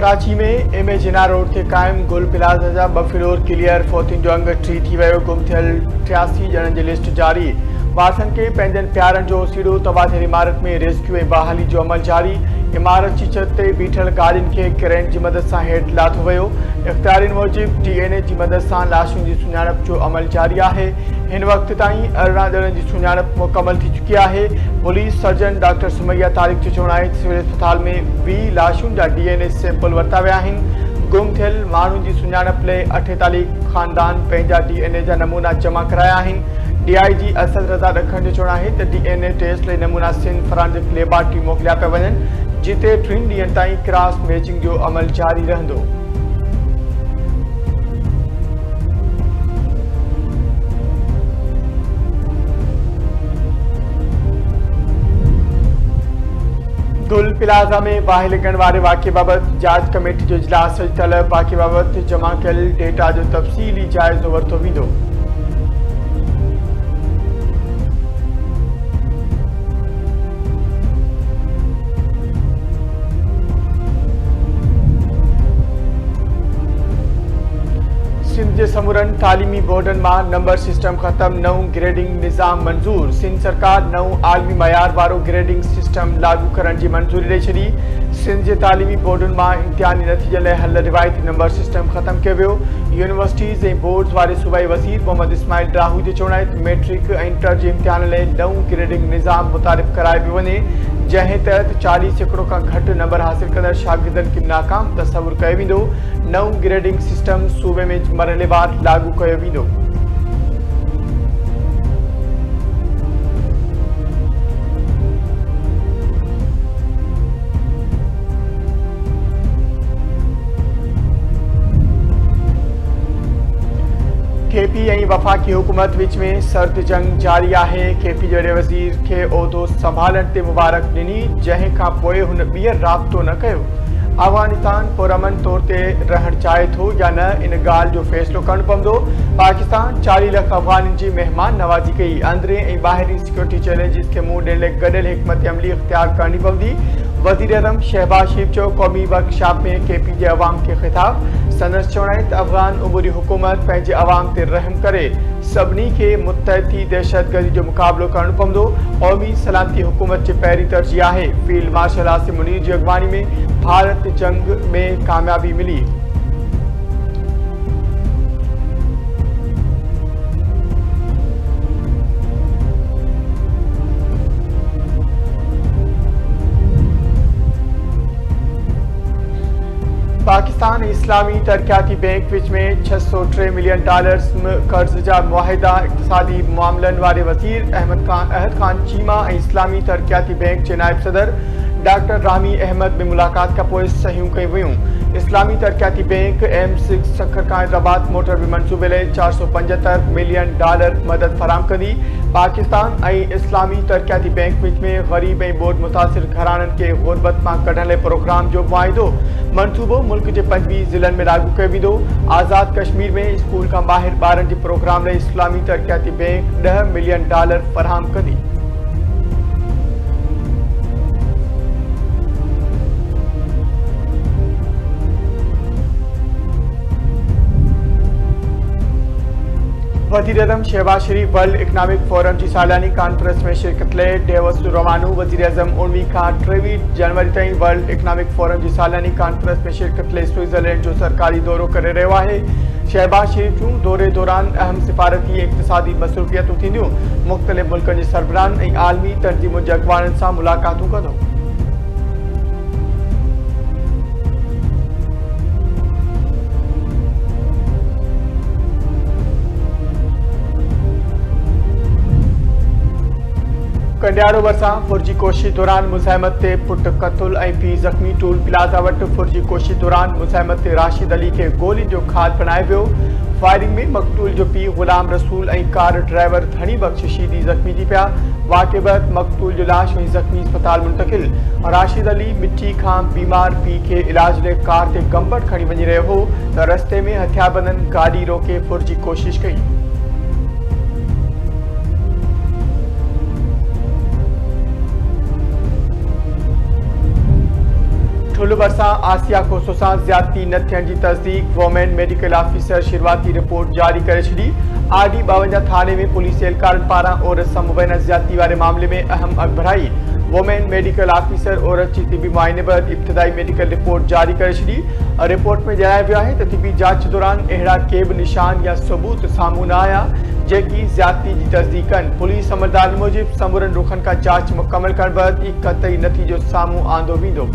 कराची में इमेजिना रोड ते क़ाइम गुल प्लाज़ा जा 2 फ्लोर क्लियर फोतिन जो अंग टी थी वियो। गुम थियल 83 ॼणनि जी लिस्ट जारी। वारसनि खे पंहिंजनि प्यारनि जो सीड़ो तबादले इमारत में रेस्क्यू ऐं बहाली जो अमल जारी। इमारत जी छत ते बीठल गाॾियुनि खे क्रेन जी मदद सां हेठि लाथो वियो। इख़्तियारियुनि मूजिबि DNA जी मदद सां लाशुनि जी सुञाणप जो अमल जारी आहे। हिन वक़्त ताईं 18 ॼणनि जी सुञाणप मुकमल थी चुकी आहे। Police surgeon doctor Sumaiya Tariq जो चवणु आहे त सिविल अस्पताल में 20 लाशुनि जा DNA सैंपल वरिता विया आहिनि। गुम थियल माण्हुनि जी सुञाणप लाइ 48 ख़ानदान पंहिंजा DNA जा नमूना जमा कराया आहिनि। DIG असद रज़ा ॾखण जो चवणु आहे त DNA टेस्ट लाइ नमूना सिंध फॉरेंसिक लेबोरेटरी मोकिलिया पिया वञनि, जिते 3 ॾींहंनि ताईं क्रॉस मैचिंग जो अमल जारी रहंदो। गुल प्लाज़ा में बाहि लॻण वारे वाक़े बाबति जांच कमेटी जो इजलास थियल। वाक़े बाबति जमा कयल डेटा जो तफ़सीली जाइज़ो वरितो वेंदो। सिंध के समूरनि तालीमी बोर्डन में नंबर सिस्टम खत्म, नओं ग्रेडिंग निज़ाम मंजूर। सिंध सरकार नओं आलमी मयार वारो ग्रेडिंग सिस्टम लागू करण की मंजूरी ॾेई छॾी। सिंध के तालीमी बोर्डन में इम्तिहानी नतीजन लाइ हल रिवायती नंबर सिस्टम खत्म किया वियो। यूनिवर्सिटीज़ ऐं बोर्ड्स वारे सूबाई वज़ीर मोहम्मद इस्माइल राहू जो चवणु आहे त मैट्रिक ऐं इंटर के इम्तिहान लाइ नओं ग्रेडिंग निज़ाम मुतारिफ़ कराए पियो वञे, जंहिं तहत 40% खां घटि नंबर हासिल कंदड़ शागिर्दनि खे नाकाम तस्वुरु कयो वेंदो। नओं ग्रेडिंग सिस्टम सूबे में मरहलेवार लागू कयो वेंदो। KP ऐं वफ़ाक़ी हुकूमत विच में सर्द जंग जारी आहे। KP जे वॾे वज़ीर खे उहिदो संभालण ते मुबारक ॾिनी, जंहिं खां पोइ हुन ॿीहर राब्तो न कयो। अफगानिस्तान पुरअमन तौर ते रहणु चाहे थो या न, इन ॻाल्हि जो फ़ैसिलो करणु पवंदो। पाकिस्तान 40 लाख अफ़गाननि जी महिमान नवाज़ी कई। अंदरे ऐं ॿाहिरीं सिक्योरिटी चैलेंजिस खे मुंहुं ॾियण लाइ गॾियल हिकमत अमली इख़्तियार करणी पवंदी। वज़ीर आज़म शहबाज शरीफ़ जो क़ौमी वर्कशॉप में KP जे अवाम खे ख़िताब। संदसि चवणु आहे त अफ़गान उबूरी हुकूमत पंहिंजे अवाम ते रहम करे सभिनी खे मुतहद थी दहशतगर्दी जो मुक़ाबिलो करणु पवंदो। क़ौमी सलामती हुकूमत जी पहिरीं तरजीह आहे। फील्ड मार्शल आसिम मुनीर जी अॻवानी में भारत जंग में कामयाबी मिली। पाकिस्तान इस्लामी तरक्याती बैंक विच में $603 मिलियन कर्ज जा मुआहिदा। इक़्तिसादी मामलन वारे वज़ीर अहद खान चीमा ऐं इस्लामी तरक्याती बैंक जे नायब सदर डॉक्टर रामी अहमद में मुलाक़ात खां पोइ सहियूं कयूं वयूं। इस्लामी तरक्याती बैंक M6 सखर खां हैदराबाद मोटर मंसूबे लाइ $475 मिलियन मदद फराहम कंदी। पाकिस्तान ऐं इस्लामी तरक्याती बैंक विच में ग़रीब ऐं बोड मुतासिर घराननि खे ग़ुरबत मां कढण लाइ प्रोग्राम जो मुआहिदो। मंसूबो मुल्क के 25 ज़िलनि में लागू कयो वेंदो। आज़ाद कश्मीर में स्कूल खां ॿाहिरि ॿारनि जे प्रोग्राम लाइ इस्लामी तरक्याती बैंक $10 मिलियन फराहम कंदी। वज़ीर आज़म शहबाज शरीफ़ वर्ल्ड इकनॉमिक फोरम की सालानी कॉन्फ्रेंस में शिरकत लाइ डेवोस रवानो। वज़ीर आज़म 19 खां 23 जनवरी ताईं वर्ल्ड इकनॉमिक फोरम की सालानी कॉन्फ्रेंस में शिरकत लाइ स्विट्ज़रलैंड जो सरकारी दौरो करे रहियो आहे। शहबाज शरीफ़ जूं दौरे दौरान अहम सिफारती ऐं इक़्तिसादी मसरूफ़ियतूं थींदियूं। मुख़्तलिफ़ मुल्कनि जे सरबराहनि ऐं आलमी तंज़ीमुनि जे अॻवाननि सां मुलाक़ातूं कंदो। कंडियारो भरिसां फुर्जी कोशिश दौरान मुज़ाहिमत ते पुट क़त्ल ऐं पीउ ज़ख़्मी। टूल प्लाज़ा वटि फुर्जी कोशिश दौरान मुज़ाहिमत ते राशिद अली खे गोलियुनि जो खाध बणाए वियो। फायरिंग में मक़तूल जो पीउ ग़ुलाम रसूल ऐं कार ड्राइवर धणी बख़्श शीदी ज़ख़्मी थी पिया। वाक़े बैदि मक़तूल जो लाश ऐं ज़ख़्मी अस्पताल मुंतक़िल। राशिद अली मिठी खां बीमार पीउ खे इलाज लाइ कार ते गंबड़ खणी वञी रहियो हो त रस्ते में हथियारबंदनि गाॾी रोके फुर्जी कोशिश कई। ठुलो गुल बरसां आसिया खोसो सां ज़्यादती न थियण जी तस्दीक वोमेन मेडिकल ऑफिसर शुरूआती रिपोर्ट जारी करे छॾी। आरडी 52 थाने में पुलिस एहलकारनि पारां औरत सां मुबैना ज़्यादती वारे मामले में अहम अॻभराई। वोमेन मेडिकल ऑफिसर औरत जी तिबी मुआइने बैदि इब्तिदाई मेडिकल रिपोर्ट जारी करे छॾी। रिपोर्ट में जणायो वियो आहे त तिबी जांच दौरान अहिड़ा के बि निशान या सबूत साम्हूं न आया जेकी ज़्यादती जी तस्दीक कनि। पुलिस अमलदारनि मूजिबि समूरनि रुखनि खां जांच मुकमल करण बैदि क़तई नतीजो साम्हूं आंदो वेंदो।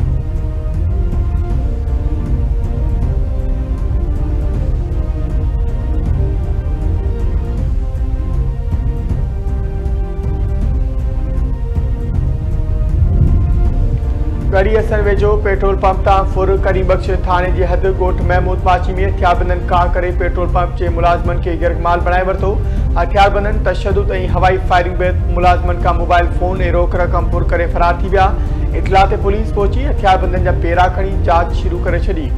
कड़ी असर वेझो पेट्रोल पंप तां फुर कड़ी बख्श थाने जी हद ॻोठ महमूद पाची में हथियारबंदनि का करे पेट्रोल पंप जे मुलाज़िमनि खे गिरकमाल बणाए वरितो। हथियारबंदनि तशद्दुद ऐं हवाई फायरिंग बैदि मुलाज़िमनि खां मोबाइल फोन ऐं रोक रक़म फुर करे फरार थी विया। इतला ते पुलिस पहुची हथियारबंदनि जा पेरा खणी जांच शुरू करे छॾी।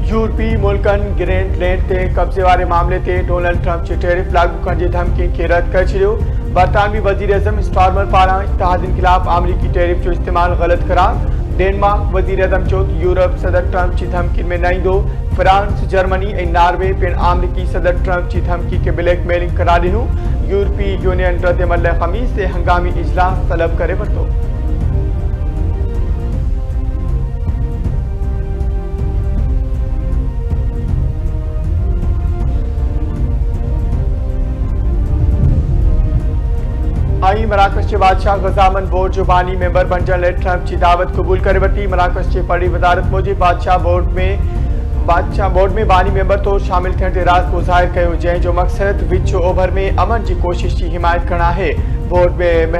यूरोपी मुल्कनि ग्रीनलैंड ते कब्ज़े वारे मामले ते डोनाल्ड ट्रंप जी टैरिफ लागू करण जी धमकी खे रद्द करे छॾियो। बरतानवी वज़ीर अज़म स्टारमर पारां इत्तेहादियुनि ख़िलाफ़ अमरीकी टैरिफ जो इस्तेमालु ग़लत करार। डेनमार्क वज़ीर अज़म चयो त यूरोप सदर ट्रंप जी धमकियुनि में न ईंदो। फ्रांस, जर्मनी ऐं नॉर्वे पिणु अमरीकी सदर ट्रंप जी धमकी खे ब्लैकमेलिंग करार ॾिनो। यूरोपी यूनियन रद्दमल ख़मीस ते हंगामी इजलास तलब करे वरितो। मराकश के बादशाह गजामन बोर्ड जो बानी मेंबर बणजण लाइ ट्रंप की दावत क़बूल करे वरिती। मराकश के पड़ी वज़ारत मूजिब बादशाह बोर्ड में बानी मेंबर तौर शामिल थियण ते राज़िपो ज़ाहिर कयो, जंहिंजो मक़सद विच ओभर में अमन की कोशिश की हिमायत करणु आहे। बोर्ड में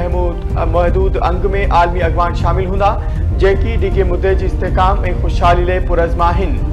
महदूद अंग में आलमी अॻवान शामिल हूंदा जेकी डिघे मुद्दे जी इस्तेहकाम ऐं ख़ुशहाली लाइ पुरज़मा आहिनि।